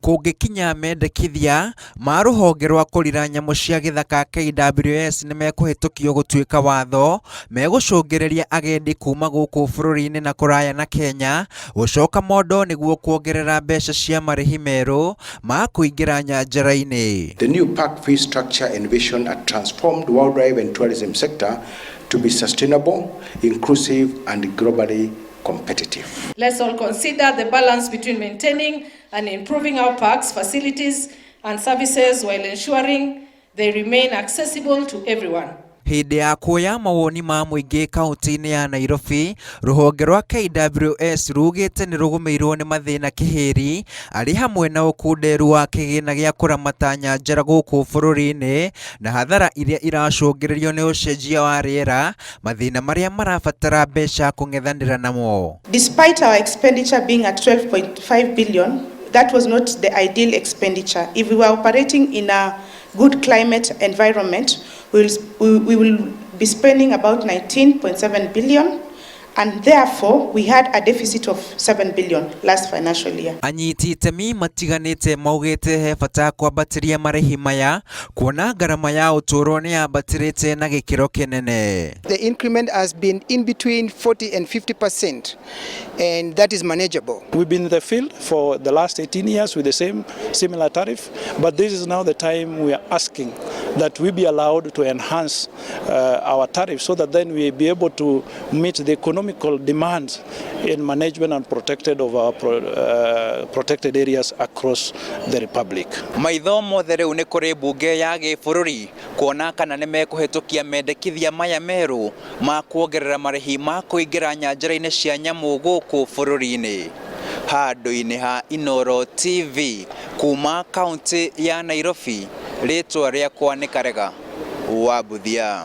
kũngĩkinya mendekithia ma rũhonge rwa kũrira nyamũ cia gĩthaka KWS nĩ mekũhĩtũkio gũtuĩka watho megũcũngĩrĩria agendi kuma gũkũ bũrũri-inĩ na kũraya na Kenya gũcoka mondo nĩguo kuongerera mbeca cia marĩhi merũ ma kũingĩra nyanjara-inĩ. The new park fee structure envision a transformed wildlife and tourism sector to be sustainable, inclusive and globally competitive. Let's all consider the balance between maintaining and improving our parks, facilities and services while ensuring they remain accessible to everyone. Hĩndĩ ya kuoya mawoni ma mũingĩ kaunti-inĩ ya Nairobi, rũhonge rwa KWS rugĩte nĩ rũgũmĩirwo nĩ mathĩna kĩhĩri arĩ hamwe na ũkunderu wa kĩgĩna gĩa kũramata nyanjara gũkũ bũrũri-inĩ na hathara iria iracũngĩrĩrio nĩ ũcenjia wa rĩera, mathĩna marĩa marabatara mbeca kũng'ethanĩra namo. Despite our expenditure being at 12.5 billion, that was not the ideal expenditure. If we were operating in a good climate environment, we will be spending about 19.7 billion, and therefore we had a deficit of 7 billion last financial year. Anyiti itemi matiganĩte maugĩte he bata kwambatĩria marĩhi maya kuona ngarama ya ũtũũro nĩ yambatĩrĩte na gĩkĩro kĩnene. The increment has been in between 40 and 50%, and that is manageable. We've been in the field for the last 18 years with the similar tariff, but this is now the time we are asking that we be allowed to enhance our tariff so that then we be able to meet the economical demands in management and protected of our protected areas across the republic. Maitho mothe rĩu nĩ kũrĩ mbunge ya gĩbũrũri kuona kana nĩ mekũhĩtũkia mendekithia maya merũ ma kuongerera marĩhi ma kũingĩra nyanjara-inĩ cia nyamũ gũkũ bũrũri-inĩ. Handũ-inĩ ha Inooro TV kuma kaunti ya Nairobi, rĩtwa rĩakwa nĩ Karega wa Buthia.